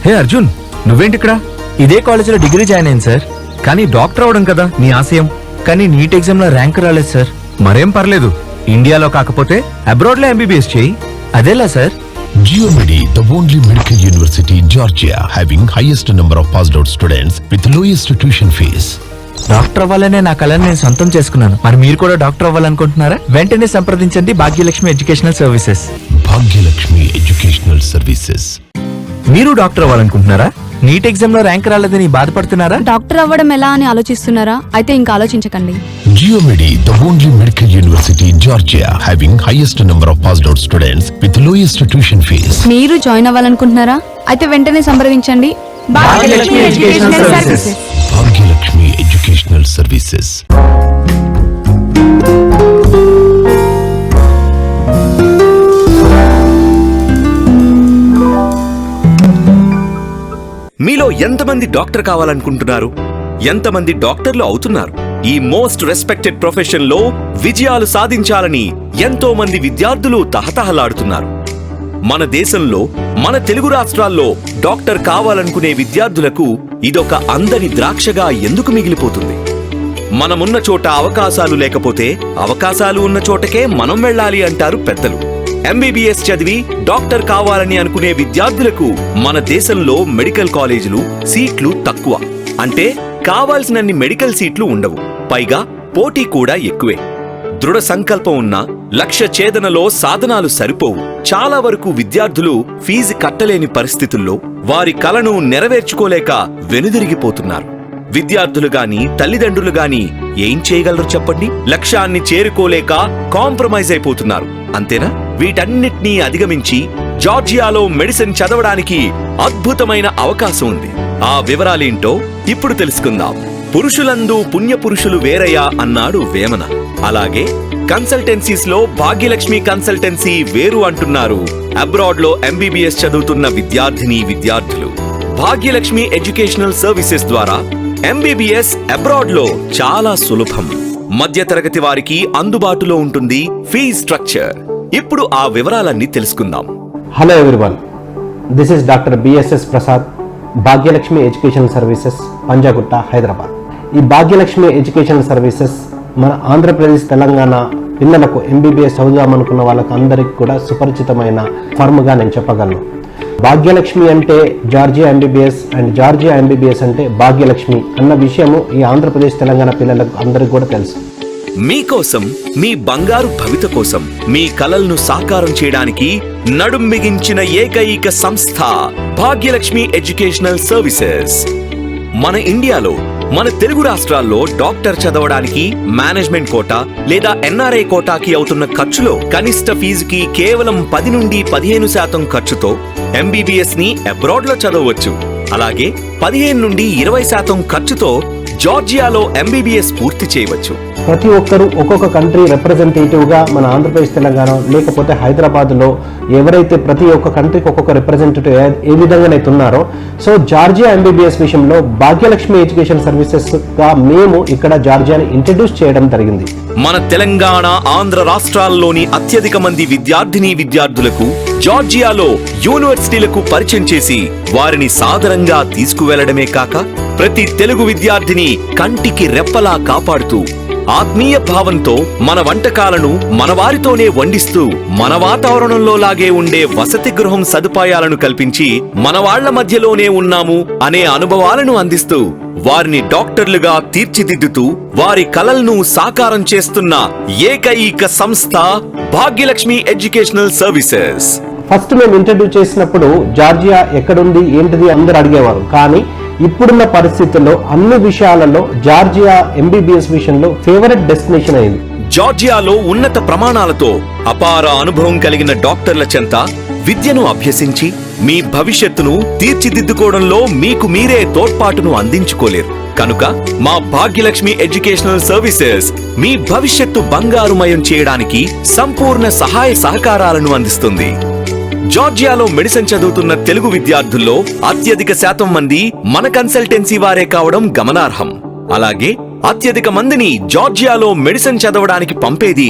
హే అర్జున్, నువ్వేంటిక్కడ? ఇదే కాలేజీలో degree join అయింది సార్. కానీ డాక్టర్ అవడం కదా నీ ఆశయం. కానీ నీట్ ఎగ్జామ్ లో ర్యాంక్ రాలేదు సార్. మరేం పర్లేదు, ఇండియాలో కాకపోతే అబ్రాడ్ లో ఎంబీబీఎస్ చేయి. అదేలా sir? Geomedi, the only medical university in Georgia having highest number of passed out students with lowest tuition fees. Doctor అవ్వాలనే నా కళని నేను సొంతం చేసుకున్నాను. మరి మీరు కూడా డాక్టర్ అవ్వాలనుకుంటున్నారా? వెంటనే సంప్రదించండి Bhagyalakshmi Educational services. Bhagyalakshmi Educational Services. మీరు డాక్టర్ అవ్వాలనుకుంటున్నారా? నీట్ ఎగ్జామ్ లో ర్యాంక్ రాలేదని బాధపడుతున్నారా? డాక్టర్ అవ్వడం ఎలా అని ఆలోచిస్తున్నారా? అయితే ఇంకా ఆలోచించకండి. Geomedi, the only medical university in Georgia having highest number of passed out students with lowest tuition fees. మీరు జాయిన్ అవ్వాలనుకుంటున్నారా? అయితే వెంటనే సంప్రదించండి Bhagyalakshmi Educational services. Bhagyalakshmi Educational Services. మీలో ఎంతమంది డాక్టర్ కావాలనుకుంటున్నారు? ఎంతమంది డాక్టర్లు అవుతున్నారు? ఈ మోస్ట్ రెస్పెక్టెడ్ ప్రొఫెషన్ లో విజయాలు సాధించాలని ఎంతో మంది విద్యార్థులు తహతహలాడుతున్నారు. మన దేశంలో, మన తెలుగు రాష్ట్రాల్లో డాక్టర్ కావాలనుకునే విద్యార్థులకు ఇదొక అందని ద్రాక్షగా ఎందుకు మిగిలిపోతుంది? మనమున్న చోట అవకాశాలు లేకపోతే అవకాశాలు ఉన్న చోటకే మనం వెళ్ళాలి అంటారు పెద్దలు. ఎంబీబీఎస్ చదివి డాక్టర్ కావాలని అనుకునే విద్యార్థులకు మన దేశంలో మెడికల్ కాలేజీలు సీట్లు తక్కువ. అంటే కావాల్సినన్ని మెడికల్ సీట్లు ఉండవు. పైగా పోటీ కూడా ఎక్కువే. దృఢ సంకల్పం ఉన్న లక్ష్య ఛేదనలో సాధనాలు సరిపోవు. చాలా వరకు విద్యార్థులు ఫీజు కట్టలేని పరిస్థితుల్లో వారి కలను నెరవేర్చుకోలేక వెనుదిరిగిపోతున్నారు. విద్యార్థులు గాని తల్లిదండ్రులు గాని ఏం చేయగలరు చెప్పండి? లక్ష్యాన్ని చేరుకోలేక కాంప్రమైజ్ అయిపోతున్నారు. అంతేనా? వీటన్నిటినీ అధిగమించి జార్జియాలో మెడిసిన్ చదవడానికి అద్భుతమైన అవకాశం ఉంది. ఆ వివరాలేంటో ఇప్పుడు తెలుసుకుందాం. పురుషులందు పుణ్యపురుషులు వేరయ్యా అన్నాడు వేమన. అలాగే కన్సల్టెన్సీస్ లో భాగ్యలక్ష్మి కన్సల్టెన్సీ వేరు అంటున్నారు అబ్రాడ్ లో ఎంబీబీఎస్ చదువుతున్న విద్యార్థులు. భాగ్యలక్ష్మి ఎడ్యుకేషనల్ సర్వీసెస్ ద్వారా ఎంబీబీఎస్ అబ్రాడ్ లో చాలా సులభం. మధ్యతరగతి వారికి అందుబాటులో ఉంటుంది ఫీజ్ స్ట్రక్చర్. ఇప్పుడు ఆ వివరాలన్నీ తెలుసుకుందాం. Hello everyone, this is doctor BSS Prasad, Bhagyalakshmi education services, Panjagutta, Hyderabad. ఈ భాగ్యలక్ష్మి ఎడ్యుకేషన్ సర్వీసెస్ మన ఆంధ్రప్రదేశ్, తెలంగాణ పిల్లలకు ఎంబీబీఎస్ చదువుదామనుకున్న వాళ్ళకు అందరికి కూడా సుపరిచితమైన ఫర్మ్గా నేను చెప్పగలను. భాగ్యలక్ష్మి అంటే Georgia MBBS and Georgia MBBS అంటే భాగ్యలక్ష్మి అన్న విషయము ఈ ఆంధ్రప్రదేశ్, తెలంగాణ పిల్లలకు అందరికి కూడా తెలుసు. మీకోసం, మీ బంగారు భవిత కోసం, మీ కలలను సాకారం చేయడానికి నడుం బిగించిన ఏకైక సంస్థ భాగ్యలక్ష్మి ఎడ్యుకేషనల్ సర్వీసెస్. మన ఇండియాలో, మన తెలుగు రాష్ట్రాల్లో డాక్టర్ చదవడానికి మేనేజ్మెంట్ కోటా లేదా ఎన్ఆర్ఐ కోటాకి అవుతున్న ఖర్చులో కనిష్ట ఫీజుకి కేవలం 10 నుండి 15% ఖర్చుతో ఎంబీబీఎస్ ని అబ్రాడ్ లో చదవచ్చు. అలాగే 15 నుండి 20% ఖర్చుతో జార్జియాలో ఎంబీబీఎస్ పూర్తి చేయవచ్చు. ప్రతి ఒక్కరూ ఒక్కొక్క కంట్రీ రిప్రజెంటేటివ్గా మన ఆంధ్రప్రదేశ్, తెలంగాణ లేకపోతే హైదరాబాద్లో ఎవరైతే ప్రతి ఒక్క కంట్రీకి ఒక్కొక్క రిప్రజెంటేటివ్ ఏ విధంగానైతే ఉన్నారో, సో జార్జియా ఎంబీబీఎస్ విషయంలో భాగ్యలక్ష్మి ఎడ్యుకేషన్ సర్వీసెస్గా మేము ఇక్కడ జార్జియాని ఇంట్రడ్యూస్ చేయడం జరిగింది. మన తెలంగాణ, ఆంధ్ర రాష్ట్రాల్లోని అత్యధిక మంది విద్యార్థులకు జార్జియాలో యూనివర్సిటీలకు పరిచయం చేసి వారిని సాదరంగా తీసుకువెళ్లడమే కాక ప్రతి తెలుగు విద్యార్థిని కంటికి రెప్పలా కాపాడుతూ ఆత్మీయ భావంతో మన వంటకాలను మన వారితోనే వండిస్తూ మన వాతావరణంలో లాగే ఉండే వసతి గృహం సదుపాయాలను కల్పించి మన వాళ్ల మధ్యలోనే ఉన్నాము అనే అనుభవాలను అందిస్తూ వారిని డాక్టర్లుగా తీర్చిదిద్దుతూ వారి కలలను సాకారం చేస్తున్న ఏకైక సంస్థ భాగ్యలక్ష్మి ఎడ్యుకేషనల్ సర్వీసెస్. ఫస్ట్ మేము ఇంట్రడ్యూస్ చేసినప్పుడు జార్జియా ఎక్కడుంది ఏంటిది అందరూ అడిగేవారు. కానీ ఇప్పుడున్న పరిస్థితుల్లో అన్ని విషయాలలో జార్జియా ఎంబీబీఎస్ విషయంలో ఫేవరెట్ డెస్టినేషన్ అయింది. జార్జియాలో ఉన్నత ప్రమాణాలతో అపార అనుభవం కలిగిన డాక్టర్ల చెంత విద్యను అభ్యసించి మీ భవిష్యత్తును తీర్చిదిద్దుకోవడంలో మీకు మీరే తోడ్పాటును అందించుకోలేరు. కనుక మా భాగ్యలక్ష్మి ఎడ్యుకేషనల్ సర్వీసెస్ మీ భవిష్యత్తు బంగారుమయం చేయడానికి సంపూర్ణ సహాయ సహకారాలను అందిస్తుంది. జార్జియాలో మెడిసిన్ చదువుతున్న తెలుగు విద్యార్థుల్లో అత్యధిక శాతం మంది మన కన్సల్టెన్సీ వారే కావడం గమనార్హం. అలాగే అత్యధిక మందిని జార్జియాలో మెడిసిన్ చదవడానికి పంపేది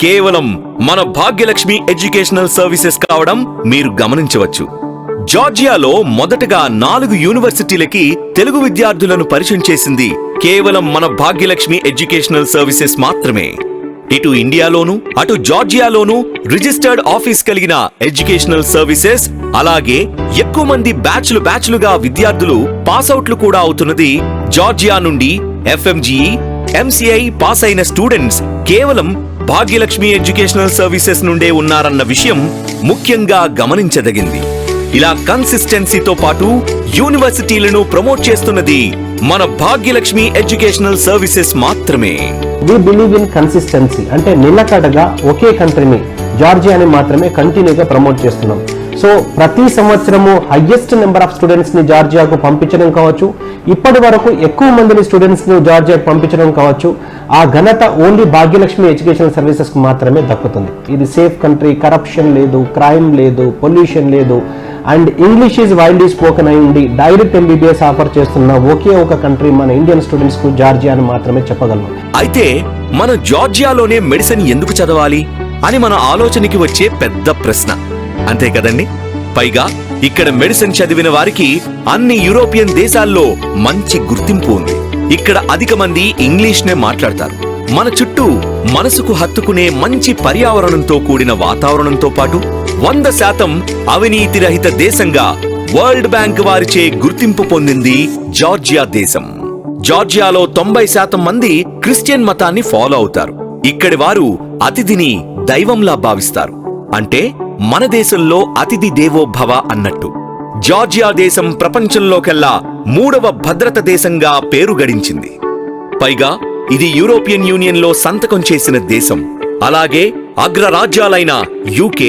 కేవలం మన భాగ్యలక్ష్మి ఎడ్యుకేషనల్ సర్వీసెస్ కావడం మీరు గమనించవచ్చు. జార్జియాలో మొదటగా 4 యూనివర్సిటీలకి తెలుగు విద్యార్థులను పరిచయం చేసింది కేవలం మన భాగ్యలక్ష్మి ఎడ్యుకేషనల్ సర్వీసెస్ మాత్రమే. ఇటు ఇండియాలోను అటు జార్జియాలోను రిజిస్టర్డ్ ఆఫీస్ కలిగిన ఎడ్యుకేషనల్ సర్వీసెస్, అలాగే ఎక్కువ మంది బ్యాచ్లుగా విద్యార్థులు పాస్అవుట్లు కూడా అవుతున్నది జార్జియా నుండి. FMGE, MCI పాస్ అయిన స్టూడెంట్స్ కేవలం భాగ్యలక్ష్మి ఎడ్యుకేషనల్ సర్వీసెస్ నుండే ఉన్నారన్న విషయం ముఖ్యంగా గమనించదగింది. ఇలా కన్సిస్టెన్సీతో పాటు యూనివర్సిటీలను ప్రమోట్ చేస్తున్నది మన భాగ్యలక్ష్మి ఎడ్యుకేషనల్ సర్వీసెస్ మాత్రమే. వి బిలీవ్ ఇన్ కన్సిస్టెన్సీ, అంటే నిలకడగా ఒకే కంట్రీని జార్జియాని మాత్రమే కంటిన్యూగా ప్రమోట్ చేస్తున్నాం. సో ప్రతి సంవత్సరము హైయెస్ట్ నెంబర్ ఆఫ్ స్టూడెంట్స్ ని జార్జియాకు పంపించడం కావచ్చు, ఇప్పటి వరకు ఎక్కువ మందిని స్టూడెంట్స్ ని జార్జియాకు పంపించడం కావచ్చు, ఆ ఘనత ఓన్లీ భాగ్యలక్ష్మి ఎడ్యుకేషనల్ సర్వీసెస్ కు మాత్రమే దక్కుతుంది. ఇది సేఫ్ కంట్రీ, కరప్షన్ లేదు, క్రైమ్ లేదు, పొల్యూషన్ లేదు, and English is widely spoken అయి ఉండి డైరెక్ట్ MBBS ఆఫర్ చేస్తున్న ఒకే ఒక కంట్రీ మన ఇండియన్ స్టూడెంట్స్ కు జార్జియా అని మాత్రమే చెప్పగలను. అయితే మన జార్జియాలోనే మెడిసిన్ ఎందుకు చదవాలి అని మన ఆలోచనకి వచ్చే పెద్ద ప్రశ్న, అంతే కదండి? పైగా ఇక్కడ మెడిసిన్ చదివిన వారికి అన్ని యూరోపియన్ దేశాల్లో మంచి గుర్తింపు ఉంది. ఇక్కడ అధిక మంది ఇంగ్లీష్ నే మాట్లాడతారు. మన చుట్టూ మనసుకు హత్తుకునే మంచి పర్యావరణంతో కూడిన వాతావరణంతో పాటు 100% అవినీతి రహిత దేశంగా వరల్డ్ బ్యాంక్ వారిచే గుర్తింపు పొందింది జార్జియా దేశం. జార్జియాలో 90% మంది క్రిస్టియన్ మతాన్ని ఫాలో అవుతారు. ఇక్కడి వారు అతిథిని దైవంలా భావిస్తారు. అంటే మన దేశంలో అతిథి దేవో భవ అన్నట్టు. జార్జియా దేశం ప్రపంచంలోకెల్లా 3వ భద్రత దేశంగా పేరు గడించింది. పైగా ఇది యూరోపియన్ యూనియన్ లో సంతకం చేసిన దేశం. అలాగే అగ్రరాజ్యాలైన UK,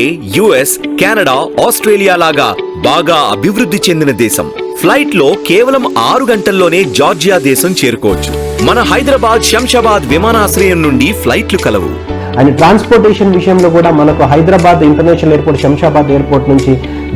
US, కెనడా, ఆస్ట్రేలియా లాగా బాగా అభివృద్ధి చెందిన దేశం. ఫ్లైట్ లో కేవలం 6 గంటల్లోనే జార్జియా దేశం చేరుకోవచ్చు. మన హైదరాబాద్ శంషాబాద్ విమానాశ్రయం నుండి ఫ్లైట్లు కలవు. అండ్ ట్రాన్స్పోర్టేషన్ విషయంలో కూడా మనకు Hyderabad international airport, Shamshabad airport నుంచి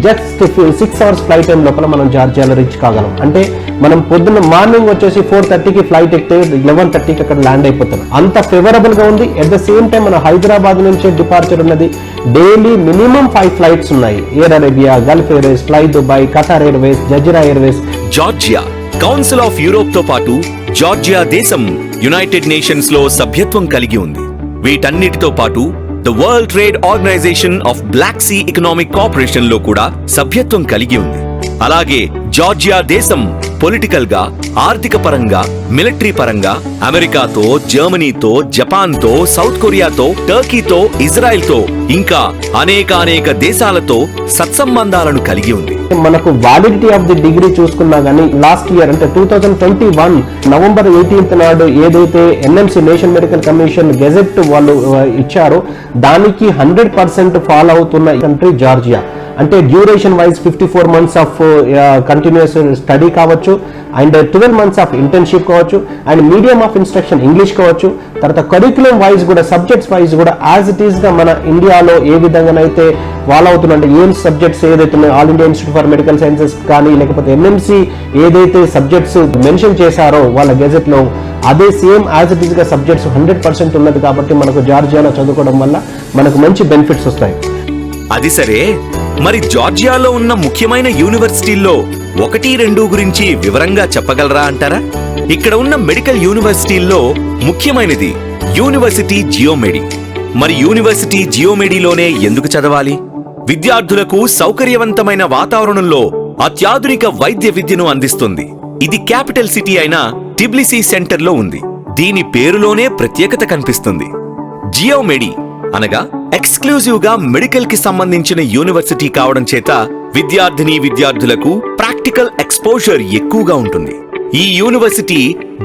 జస్ట్ 6 అవర్స్ ఫ్లైట్ టైం లోపల మనం జార్జియాలో రీచ్ కాగలం. అంటే మనం పొద్దున్న మార్నింగ్ వచ్చేసి 4:30కి ఫ్లైట్ ఎక్కితే 11:30కి అక్కడ ల్యాండ్ అయిపోతాం. అంత ఫేవరబుల్ గా ఉంది. ఎట్ ద సేమ్ టైం మన హైదరాబాద్ నుంచి డిపార్చర్ ఉన్నది. డైలీ మినిమం 5 ఫ్లైట్స్ ఉన్నాయి. Air Arabia, Gulf Airways, Fly Dubai, Qatar Airways, Jazeera Airways. Georgia Council of Europe తో పాటు జార్జియా దేశం యునైటెడ్ నేషన్స్ లో సభ్యత్వం కలిగి ఉంది. వీటన్నిటితో పాటు the world trade organisation of Black Sea economic cooperation లో కూడా సభ్యత్వం కలిగి ఉంది. అలాగే జార్జియా దేశం పొలిటికల్ గా, ఆర్థిక పరంగా, మిలిటరీ పరంగా అమెరికాతో, జర్మనీతో, జపాన్తో, సౌత్ కొరియాతో, టర్కీతో, ఇజ్రాయెల్తో ఇంకా అనేక దేశాలతో సత్సంబంధాలను కలిగి ఉంది. మనకు వ్యాలిడిటీ ఆఫ్ ది డిగ్రీ చూసుకున్నా గానీ లాస్ట్ ఇయర్ అంటే 2021 నవంబర్ 18th నాడు ఏదైతే NMC national medical commission gazette వాళ్ళు ఇచ్చారో దానికి 100% ఫాలో అవుతున్న కంట్రీ జార్జియా. అంటే duration wise 54 months of continuous study కావచ్చు, అండ్ 12 months ఆఫ్ ఇంటర్న్షిప్ కావచ్చు, and medium of instruction English కావచ్చు. తర్వాత కరిక్యులం వైజ్ కూడా, సబ్జెక్ట్స్ వైజ్ కూడా యాజ్ ఇట్ ఈస్ గా మన ఇండియాలో ఏ విధంగానైతే ఫాలో అవుతుందంటే ఏం సబ్జెక్ట్స్ ఏదైతే ఉన్నాయో all India institute for medical sciences కానీ లేకపోతే NMC ఏదైతే సబ్జెక్ట్స్ మెన్షన్ చేశారో వాళ్ళ గెజెట్ లో అదే సేమ్ యాజ్ ఇట్ ఈస్ గా సబ్జెక్ట్స్ 100% ఉన్నది. కాబట్టి మనకు జార్జియాలో చదువుకోవడం వల్ల మనకు మంచి బెనిఫిట్స్ వస్తాయి. అది సరే, మరి జార్జియాలో ఉన్న ముఖ్యమైన యూనివర్సిటీల్లో 1-2 గురించి వివరంగా చెప్పగలరా అంటారా? ఇక్కడ ఉన్న మెడికల్ యూనివర్సిటీల్లో ముఖ్యమైనది యూనివర్సిటీ జియోమెడి. మరి యూనివర్సిటీ జియోమెడిలోనే ఎందుకు చదవాలి? విద్యార్థులకు సౌకర్యవంతమైన వాతావరణంలో అత్యాధునిక వైద్య విద్యను అందిస్తుంది. ఇది క్యాపిటల్ సిటీ అయిన టిబ్లిసీ సెంటర్లో ఉంది. దీని పేరులోనే ప్రత్యేకత కనిపిస్తుంది. జియోమెడి అనగా ఎక్స్క్లూజివ్ గా మెడికల్ కి సంబంధించిన యూనివర్సిటీ కావడం చేత విద్యార్థులకు ప్రాక్టికల్ ఎక్స్పోజర్ ఎక్కువగా ఉంటుంది. ఈ యూనివర్సిటీ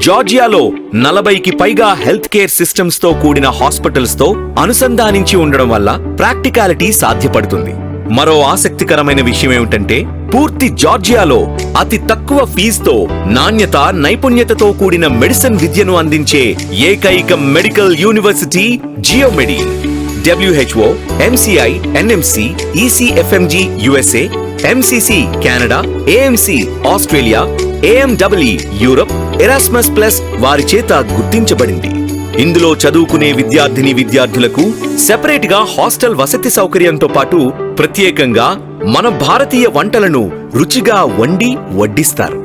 జార్జియాలో 40కి పైగా హెల్త్ కేర్ సిస్టమ్స్ తో కూడిన హాస్పిటల్స్ తో అనుసంధానించి ఉండడం వల్ల ప్రాక్టికాలిటీ సాధ్యపడుతుంది. మరో ఆసక్తికరమైన విషయం ఏమిటంటే పూర్తి జార్జియాలో అతి తక్కువ ఫీజుతో నాణ్యత, నైపుణ్యతతో కూడిన మెడిసిన్ విద్యను అందించే ఏకైక medical university GeoMedi. WHO, MCI, NMC, ECFMG USA, MCC Canada, AMC Australia, AMEE Europe, Erasmus plus వారి చేత గుర్తించబడింది. ఇందులో చదువుకునే విద్యార్థులకు సెపరేట్ గా హాస్టల్ వసతి సౌకర్యంతో పాటు ప్రత్యేకంగా మన భారతీయ వంటలను రుచిగా వండి వడ్డిస్తారు.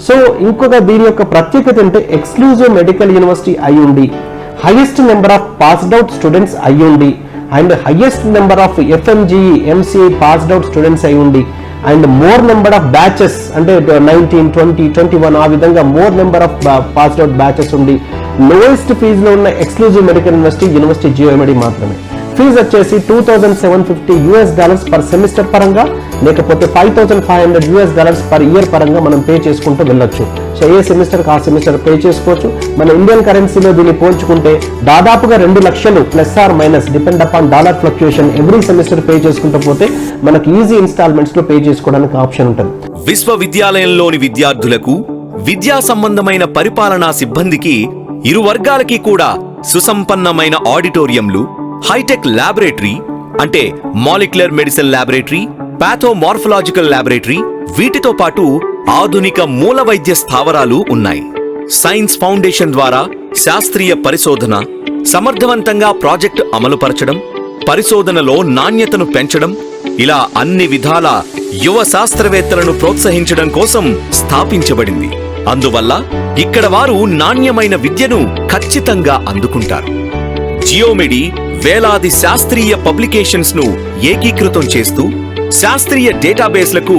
సో ఇంకొక దీని యొక్క ప్రత్యేకత అంటే ఎక్స్క్లూజివ్ మెడికల్ యూనివర్సిటీ అయ్యుండి, highest number of passed out students అయ్యుండి, and highest number of FMGE, MCA passed out students అయ్యుండి, and more number of batches అంటే 19, 20, 21 ఆ విధంగా more number of passed out batches ఉండి లోయెస్ట్ ఫీజులో ఉన్న ఎక్స్క్లూజివ్ మెడికల్ యూనివర్సిటీ GMD మాత్రమే. Fee వచ్చేసి $2,750 పర్ సెమిస్టర్ పరంగా, లేకపోతే $5,500 పర్ ఇయర్ పరంగా మనం పే చేసుకుంటూ వెళ్ళొచ్చు. సో ఏ సెమిస్టర్కి ఆ సెమిస్టర్ పే చేసుకోవచ్చు. మన ఇండియన్ కరెన్సీలో దీన్ని పోల్చుకుంటే దాదాపుగా 2 లక్షలు plus or minus depend upon dollar fluctuation every semester pay చేసుకుంటూ పోతే మనకి ఈజీ ఇన్స్టాల్మెంట్స్ లో పే చేసుకోవడానికి ఆప్షన్ ఉంటుంది. విశ్వవిద్యాలయంలోని విద్యార్థులకు, విద్యా సంబంధమైన పరిపాలనా సిబ్బందికి ఇరు వర్గాలకి కూడా సుసంపన్నమైన ఆడిటోరియంలు, హైటెక్ ల్యాబొరేటరీ అంటే మాలిక్యులర్ మెడిసిన్ ల్యాబొరేటరీ, పాథోమార్ఫలాజికల్ ల్యాబొరేటరీ, వీటితో పాటు ఆధునిక మూల వైద్య స్థావరాలు ఉన్నాయి. సైన్స్ ఫౌండేషన్ ద్వారా శాస్త్రీయ పరిశోధన, సమర్థవంతంగా ప్రాజెక్టు అమలుపరచడం, పరిశోధనలో నాణ్యతను పెంచడం, ఇలా అన్ని విధాల యువ శాస్త్రవేత్తలను ప్రోత్సహించడం కోసం స్థాపించబడింది. అందువల్ల ఇక్కడ వారు నాణ్యమైన విద్యను ఖచ్చితంగా అందుకుంటారు. జియోమెడి వేలాది శాస్త్రీయ పబ్లికేషన్స్ ను ఏకీకృతం చేస్తూ శాస్త్రీయ డేటాబేస్లకు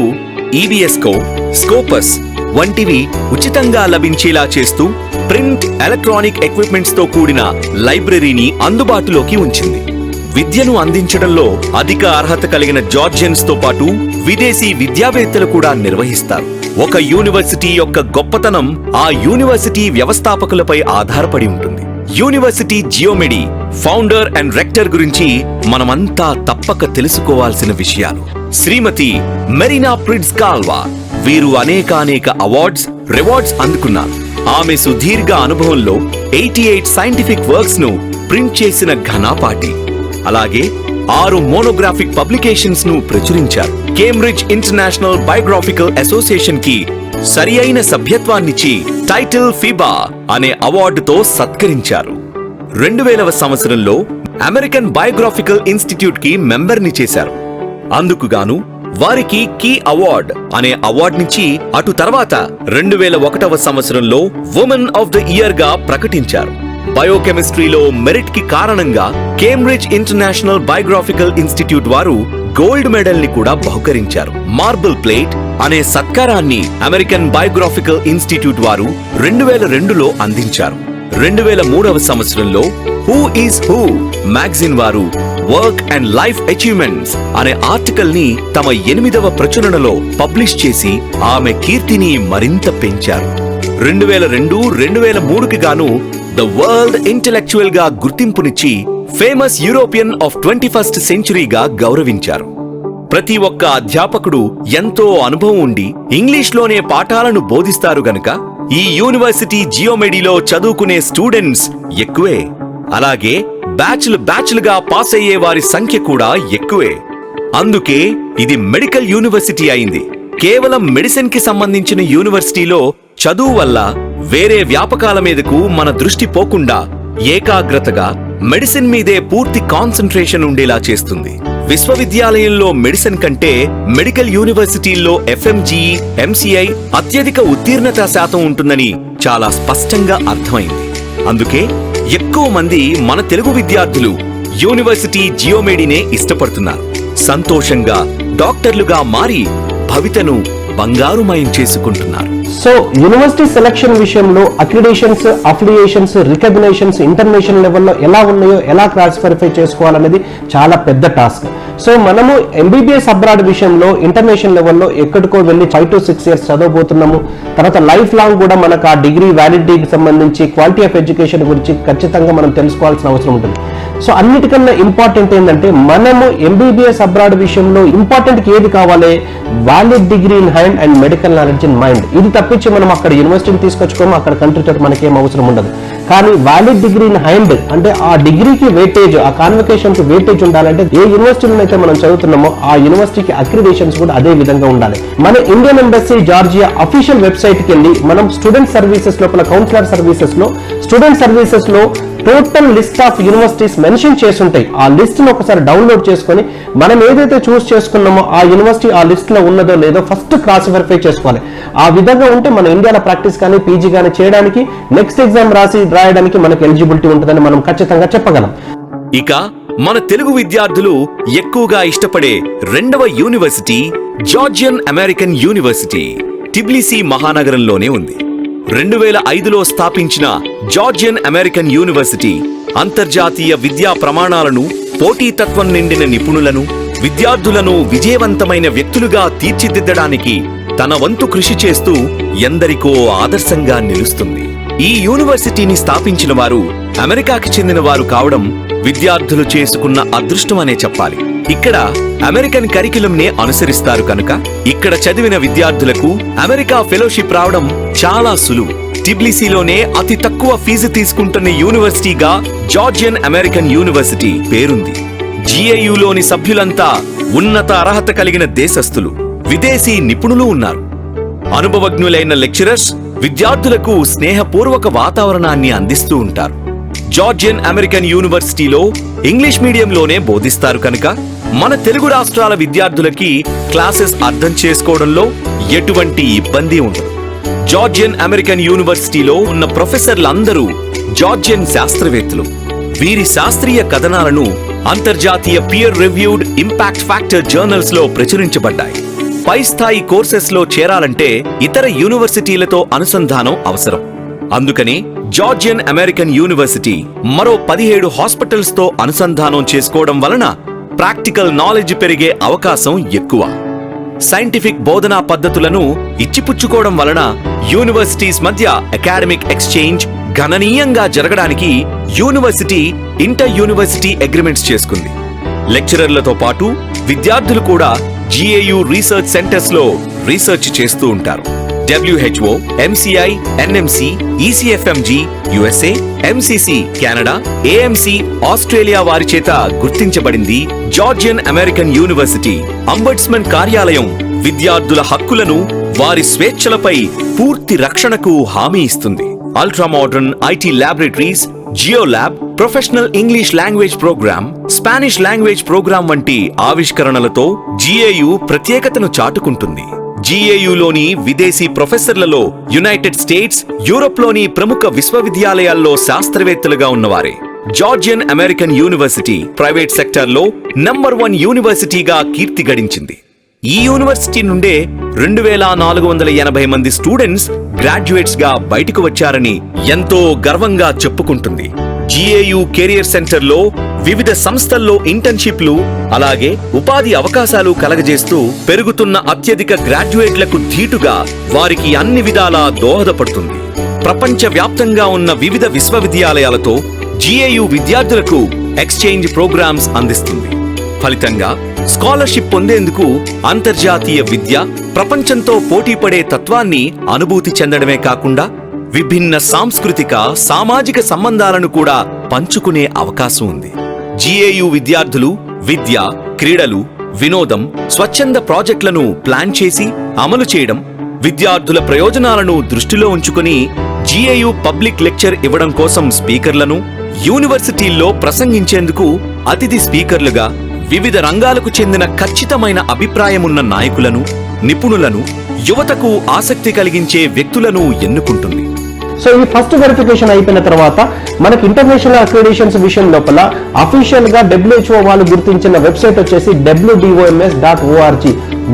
EBSCO, స్కోపస్ వంటివి ఉచితంగా లభించేలా చేస్తూ ప్రింట్, ఎలక్ట్రానిక్ ఎక్విప్మెంట్స్ తో కూడిన లైబ్రరీని అందుబాటులోకి ఉంచింది. విద్యను అందించడంలో అధిక అర్హత కలిగిన జార్జియన్స్ తో పాటు విదేశీ విద్యావేత్తలు కూడా నిర్వహిస్తారు. ఒక యూనివర్సిటీ యొక్క గొప్పతనం ఆ యూనివర్సిటీ వ్యవస్థాపకులపై ఆధారపడి ఉంటుంది. యూనివర్సిటీ జియోమెడి ఫౌండర్ అండ్ రెక్టర్ గురించి మనమంతా తప్పక తెలుసుకోవాల్సిన విషయాలు. శ్రీమతి మెరీనా ప్రిట్జ్ కాల్వా, వీరు అనేక అవార్డ్స్, రివార్డ్స్ అందుకున్నారు. ఆమె సుదీర్ఘ అనుభవంలో 88 సైంటిఫిక్ వర్క్స్ ను ప్రింట్ చేసిన ఘనాపాటి. అలాగే 6 మోనోగ్రాఫిక్ పబ్లికేషన్స్ ను ప్రచురించారు. కేంబ్రిడ్జ్ ఇంటర్నేషనల్ బయోగ్రాఫికల్ అసోసియేషన్ కి సరి అయిన సభ్యత్వాన్నిచ్చి టైటిల్ ఫిబా అనే అవార్డుతో సత్కరించారు. 2000వ సంవత్సరంలో అమెరికన్ బయోగ్రాఫికల్ ఇన్స్టిట్యూట్ కి మెంబర్ని చేశారు. అందుకుగాను వారికి కీ అవార్డ్ అనే అవార్డునిచ్చి అటు తర్వాత 2001వ సంవత్సరంలో ఉమెన్ ఆఫ్ ద ఇయర్ గా ప్రకటించారు. బయోకెమిస్ట్రీలో మెరిట్ కి కారణంగా కేంబ్రిడ్జ్ ఇంటర్నేషనల్ బయోగ్రాఫికల్ ఇన్స్టిట్యూట్ వారు గోల్డ్ మెడల్ ని కూడా బహుకరించారు. మార్బుల్ ప్లేట్ అనే సత్కారాన్ని అమెరికన్ బయోగ్రాఫికల్ ఇన్స్టిట్యూట్ వారు 2002లో అందించారు. 2003వ సంవత్సరంలో హూ ఈజ్ హూ మ్యాగజైన్ వారు వర్క్ అండ్ లైఫ్ అచీవ్మెంట్స్ అనే ఆర్టికల్ ని తమ 8వ ప్రచురణలో పబ్లిష్ చేసి ఆమె కీర్తిని మరింత పెంచారు. 2002, 2003కి గాను ద వరల్డ్ ఇంటెలెక్చువల్ గా గుర్తింపునిచ్చి ఫేమస్ యూరోపియన్ ఆఫ్ 21st సెంచురీగా గౌరవించారు. ప్రతి ఒక్క అధ్యాపకుడు ఎంతో అనుభవం ఉండి ఇంగ్లీష్లోనే పాఠాలను బోధిస్తారు గనుక ఈ యూనివర్సిటీ జియోమెడిలో చదువుకునే స్టూడెంట్స్ ఎక్కువే. అలాగే బ్యాచ్లుగా పాస్ అయ్యే వారి సంఖ్య కూడా ఎక్కువే. అందుకే ఇది మెడికల్ యూనివర్సిటీ అయింది. కేవలం మెడిసిన్ కి సంబంధించిన యూనివర్సిటీలో చదువు వల్ల వేరే వ్యాపకాల మీదకు మన దృష్టి పోకుండా ఏకాగ్రతగా మెడిసిన్ మీదే పూర్తి కాన్సంట్రేషన్ ఉండేలా చేస్తుంది. విశ్వవిద్యాలయంలో మెడిసిన్ కంటే మెడికల్ యూనివర్సిటీల్లో FMGE, MCI అత్యధిక ఉత్తీర్ణత శాతం ఉంటుందని చాలా స్పష్టంగా అర్థమైంది. అందుకే ఎక్కువ మంది మన తెలుగు విద్యార్థులు యూనివర్సిటీ జియోమెడినే ఇష్టపడుతున్నారు. సంతోషంగా డాక్టర్లుగా మారి భవితను బంగారుమయం చేసుకుంటున్నారు. సో యూనివర్సిటీ సెలక్షన్ విషయంలో అక్రిడేషన్స్, అఫిలియేషన్స్, రికగ్నేషన్స్ ఇంటర్నేషనల్ లెవెల్లో ఎలా ఉన్నాయో ఎలా క్రాస్ వెరిఫై చేసుకోవాలనేది చాలా పెద్ద టాస్క్. సో మనము MBBS అబ్రాడ్ విషయంలో ఇంటర్నేషనల్ లెవెల్లో ఎక్కడికో వెళ్ళి 5 to 6 years చదవబోతున్నాము. తర్వాత లైఫ్ లాంగ్ కూడా మనకు ఆ డిగ్రీ వ్యాలిడిటీకి సంబంధించి క్వాలిటీ ఆఫ్ ఎడ్యుకేషన్ గురించి ఖచ్చితంగా మనం తెలుసుకోవాల్సిన అవసరం ఉంటుంది. సో అన్నిటికన్నా ఇంపార్టెంట్ ఏంటంటే మనము MBBS అబ్రాడ్ విషయంలో ఇంపార్టెంట్ ఏది కావాలి? Valid degree in hand and medical knowledge in mind. ఇది తప్పించి మనం అక్కడ యూనివర్సిటీని తీసుకొచ్చుకోము, అక్కడ కంట్రీతో మనకేం అవసరం ఉండదు. కానీ వ్యాలిడ్ డిగ్రీ ఇన్ హ్యాండ్ అంటే ఆ డిగ్రీకి వెయిటేజ్, ఆ కాన్వకేషన్ కి వెయిటేజ్ ఉండాలంటే ఏ యూనివర్సిటీలో అయితే మనం చదువుతున్నామో ఆ యూనివర్సిటీకి అక్రిడేషన్స్ కూడా అదే విధంగా ఉండాలి. మన Indian embassy Georgia official website కి వెళ్ళి మనం స్టూడెంట్ సర్వీసెస్ లోపల కౌన్సిలర్ సర్వీసెస్ లో స్టూడెంట్ సర్వీసెస్ లో total list of universities mention చేసి ఉంటాయి. ఆ లిస్ట్ ను ఒకసారి డౌన్లోడ్ చేసుకొని మనం ఏదైతే చూస్ చేసుకున్నామో ఆ యూనివర్సిటీ ఆ లిస్ట్ లో ఉన్నదో లేదో ఫస్ట్ క్రాస్ వెరిఫై చేసుకోవాలి. ఆ విధంగా ఉంటే మన ఇండియాలో ప్రాక్టీస్ కానీ పీజీ కానీ చేయడానికి నెక్స్ట్ ఎగ్జామ్ రాయడానికి మనకు ఎలిజిబిలిటీ ఉంటుందని మనం ఖచ్చితంగా చెప్పగలం. ఇక మన తెలుగు విద్యార్థులు ఎక్కువగా ఇష్టపడే రెండవ university Georgian American University Tbilisi మహానగరంలోనే ఉంది. 2005లో స్థాపించిన జార్జియన్ అమెరికన్ యూనివర్సిటీ అంతర్జాతీయ విద్యా ప్రమాణాలను, పోటీతత్వం నిండిన నిపుణులను, విద్యార్థులను విజయవంతమైన వ్యక్తులుగా తీర్చిదిద్దడానికి తన వంతు కృషి చేస్తూ ఎందరికో ఆదర్శంగా నిలుస్తుంది. ఈ యూనివర్సిటీని స్థాపించిన వారు అమెరికాకి చెందిన వారు కావడం విద్యార్థులు చేసుకున్న అదృష్టమనే చెప్పాలి. ఇక్కడ అమెరికన్ కరిక్యులం నే అనుసరిస్తారు కనుక ఇక్కడ చదివిన విద్యార్థులకు అమెరికా ఫెలోషిప్ రావడం చాలా సులువు. టిబ్లిసీలోనే అతి తక్కువ ఫీజు తీసుకుంటున్న యూనివర్సిటీగా జార్జియన్ అమెరికన్ యూనివర్సిటీ పేరుంది. జిఏయులోని సభ్యులంతా ఉన్నత అర్హత కలిగిన దేశస్థులు, విదేశీ నిపుణులు ఉన్నారు. అనుభవజ్ఞులైన లెక్చరర్స్ విద్యార్థులకు స్నేహపూర్వక వాతావరణాన్ని అందిస్తూ ఉంటారు. జార్జియన్ అమెరికన్ యూనివర్సిటీలో ఇంగ్లీష్ మీడియంలోనే బోధిస్తారు కనుక మన తెలుగు రాష్ట్రాల విద్యార్థులకి క్లాసెస్ అర్థం చేసుకోవడంలో ఎటువంటి ఇబ్బంది ఉండదు. జార్జియన్ అమెరికన్ యూనివర్సిటీలో ఉన్న ప్రొఫెసర్లందరూ జార్జియన్ శాస్త్రవేత్తలు. వీరి శాస్త్రీయ కథనాలను అంతర్జాతీయ peer reviewed impact factor journals లో ప్రచురించబడ్డాయి. పై స్థాయి కోర్సెస్ లో చేరాలంటే ఇతర యూనివర్సిటీలతో అనుసంధానం అవసరం. అందుకని జార్జియన్ అమెరికన్ యూనివర్సిటీ మరో 17 హాస్పిటల్స్ తో అనుసంధానం చేసుకోవడం వలన ప్రాక్టికల్ నాలెడ్జ్ పెరిగే అవకాశం ఎక్కువ. సైంటిఫిక్ బోధనా పద్ధతులను ఇచ్చిపుచ్చుకోవడం వలన యూనివర్సిటీస్ మధ్య అకాడమిక్ ఎక్స్చేంజ్ గణనీయంగా జరగడానికి యూనివర్సిటీ ఇంటర్ యూనివర్సిటీ అగ్రిమెంట్స్ చేసుకుంది. లెక్చరర్లతో పాటు విద్యార్థులు కూడా జిఏయు రీసెర్చ్ సెంటర్స్ లో రీసెర్చ్ చేస్తూ ఉంటారు. WHO, MCI, NMC, ECFMG, USA, MCC, Canada, AMC, Australia వారి చేత గుర్తించబడింది జార్జియన్ అమెరికన్ యూనివర్సిటీ. అంబడ్స్మన్ కార్యాలయం విద్యార్థుల హక్కులను, వారి స్వేచ్ఛలపై పూర్తి రక్షణకు హామీ ఇస్తుంది. Ultra modern IT laboratories, geo lab, professional English language programme, Spanish language programme వంటి ఆవిష్కరణలతో జిఏయు ప్రత్యేకతను చాటుకుంటుంది. జిఏయులోని విదేశీ ప్రొఫెసర్లలో యునైటెడ్ స్టేట్స్, యూరోప్లోని ప్రముఖ విశ్వవిద్యాలయాల్లో శాస్త్రవేత్తలుగా ఉన్నవారే. జార్జియన్ అమెరికన్ యూనివర్సిటీ ప్రైవేట్ సెక్టార్లో నంబర్ 1 యూనివర్సిటీగా కీర్తి గడించింది. ఈ యూనివర్సిటీ నుండే 2480 మంది స్టూడెంట్స్ గ్రాడ్యుయేట్స్ గా బయటకు వచ్చారని ఎంతో గర్వంగా చెప్పుకుంటుంది. జిఏయు కెరియర్ సెంటర్ లో వివిధ సంస్థల్లో ఇంటర్న్షిప్లు, అలాగే ఉపాధి అవకాశాలు కలగజేస్తూ పెరుగుతున్న అత్యధిక గ్రాడ్యుయేట్లకు ధీటుగా వారికి అన్ని విధాలా దోహదపడుతుంది. ప్రపంచ వ్యాప్తంగా ఉన్న వివిధ విశ్వవిద్యాలయాలతో జిఏయు విద్యార్థులకు ఎక్స్చేంజ్ ప్రోగ్రామ్స్ అందిస్తుంది. ఫలితంగా స్కాలర్షిప్ పొందేందుకు అంతర్జాతీయ విద్య, ప్రపంచంతో పోటీపడే తత్వాన్ని అనుభూతి చెందడమే కాకుండా విభిన్న సాంస్కృతిక, సామాజిక సంబంధాలను కూడా పంచుకునే అవకాశం ఉంది. జిఏయు విద్యార్థులు విద్య, క్రీడలు, వినోదం, స్వచ్ఛంద ప్రాజెక్టులను ప్లాన్ చేసి అమలు చేయడం, విద్యార్థుల ప్రయోజనాలను దృష్టిలో ఉంచుకుని జిఏయు పబ్లిక్ లెక్చర్ ఇవ్వడం కోసం స్పీకర్లను, యూనివర్సిటీల్లో ప్రసంగించేందుకు అతిథి స్పీకర్లుగా వివిధ రంగాలకు చెందిన ఖచ్చితమైన అభిప్రాయమున్న నాయకులను, నిపుణులను, యువతకు ఆసక్తి కలిగించే వ్యక్తులను ఎన్నుకుంటుంది. సో ఈ ఫస్ట్ వెరిఫికేషన్ అయిపోయిన తర్వాత మనకి ఇంటర్నేషనల్ అక్రిడిటేషన్స్ విషయం లోపల అఫీషియల్ గా WHO వాళ్ళు గుర్తించిన వెబ్సైట్ వచ్చేసి WDOMS.org,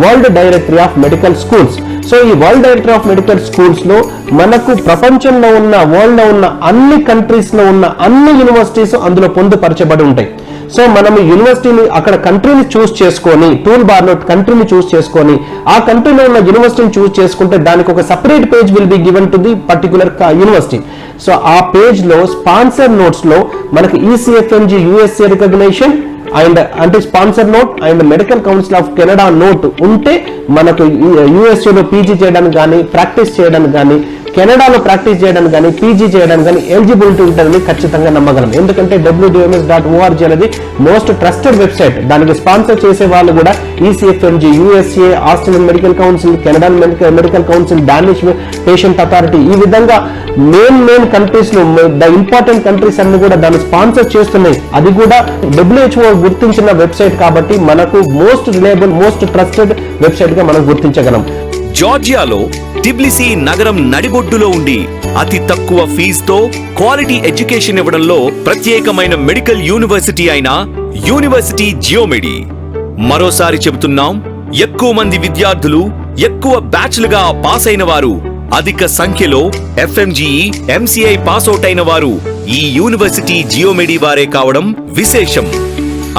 World Directory of Medical Schools. So ఈ World Directory of Medical Schools లో మనకు ప్రపంచంలో ఉన్న, వరల్డ్ లో ఉన్న అన్ని కంట్రీస్ లో ఉన్న అన్ని యూనివర్సిటీస్ అందులో పొందుపరచబడి ఉంటాయి. సో మనం యూనివర్సిటీని అక్కడ కంట్రీని చూస్ చేసుకొని, టూల్ బార్ లో కంట్రీని చూస్ చేసుకొని ఆ కంట్రీలో ఉన్న యూనివర్సిటీని చూస్ చేసుకుంటే దానికి ఒక separate page will be given to the particular university. So ఆ పేజ్ లో స్పాన్సర్ నోట్స్ లో మనకి ECFMG USA రికగ్నిషన్ అండ్ అంటే sponsor note and medical council of Canada note ఉంటే మనకు USA లో పీజీ చేయడానికి కానీ, ప్రాక్టీస్ చేయడానికి కానీ, కెనడాలో ప్రాక్టీస్ చేయడానికి కానీ పీజీ చేయడానికి కానీ ఎలిజిబిలిటీ ఉంటుందని ఖచ్చితంగా నమ్మగలం. ఎందుకంటే WDMS.org అనేది మోస్ట్ ట్రస్టెడ్ వెబ్సైట్. దానికి స్పాన్సర్ చేసే వాళ్ళు కూడా ECFMG, USA, Australian Medical Council, Canadian Medical Council, Danish Patient Authority, ఈ విధంగా మెయిన్ కంట్రీస్ లో ద ఇంపార్టెంట్ కంట్రీస్ అన్ని కూడా దాన్ని స్పాన్సర్ చేస్తున్నాయి. అది కూడా WHO గుర్తించిన వెబ్సైట్ కాబట్టి మనకు most reliable, most trusted website గా మనం గుర్తించగలం. జార్జియాలో టిబ్లిసీ నగరం నడిబొడ్డులో ఉండి అతి తక్కువ ఫీజుతో క్వాలిటీ ఎడ్యుకేషన్ ఇవ్వడంలో ప్రత్యేకమైన మెడికల్ యూనివర్సిటీ అయిన యూనివర్సిటీ జియోమెడి. మరోసారి చెబుతున్నాం, ఎక్కువ మంది విద్యార్థులు, ఎక్కువ బ్యాచ్లుగా పాస్ అయిన వారు, అధిక సంఖ్యలో FMGE, MCI పాస్అవుట్ అయిన వారు ఈ యూనివర్సిటీ జియోమెడి వారే కావడం విశేషం.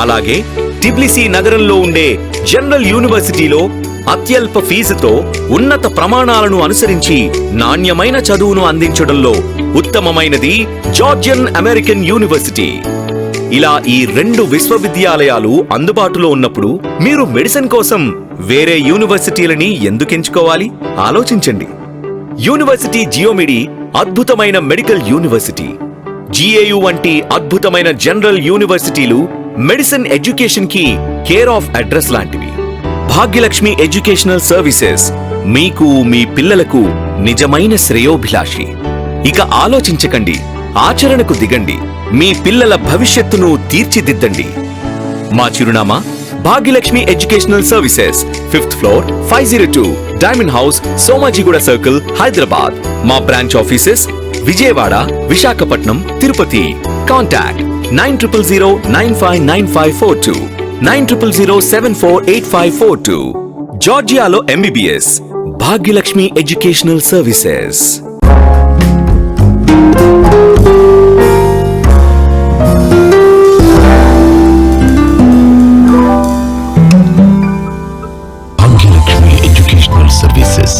అలాగే టిబ్లిసీ నగరంలో ఉండే జనరల్ యూనివర్సిటీలో అత్యల్ప ఫీజుతో ఉన్నత ప్రమాణాలను అనుసరించి నాణ్యమైన చదువును అందించడంలో ఉత్తమమైనది జార్జియన్ అమెరికన్ యూనివర్సిటీ. ఇలా ఈ 2 విశ్వవిద్యాలయాలు అందుబాటులో ఉన్నప్పుడు మీరు మెడిసిన్ కోసం వేరే యూనివర్సిటీలని ఎందుకు ఎంచుకోవాలి? ఆలోచించండి. యూనివర్సిటీ జియోమెడి అద్భుతమైన మెడికల్ యూనివర్సిటీ. GAU వంటి అద్భుతమైన జనరల్ యూనివర్సిటీలు మెడిసిన్ ఎడ్యుకేషన్ కి కేర్ ఆఫ్ అడ్రస్ లాంటివి. భాగ్యలక్ష్మి ఎడ్యుకేషనల్ సర్వీసెస్ మీకు, మీ పిల్లలకు నిజమైన శ్రేయోభిలాషి. ఇక ఆలోచించకండి, ఆచరణకు దిగండి. మీ పిల్లల భవిష్యత్తును తీర్చిదిద్దండి. మా చిరునామా Bhagyalakshmi Educational Services, 5th floor, 502 Diamond House, Somajiguda circle, Hyderabad. మా branch offices Vijayawada, Visakhapatnam, Tirupati. Contact 9009599542, 9000748542. జార్జియాలో MBBS Bhagyalakshmi Educational Services. Bhagyalakshmi Educational services.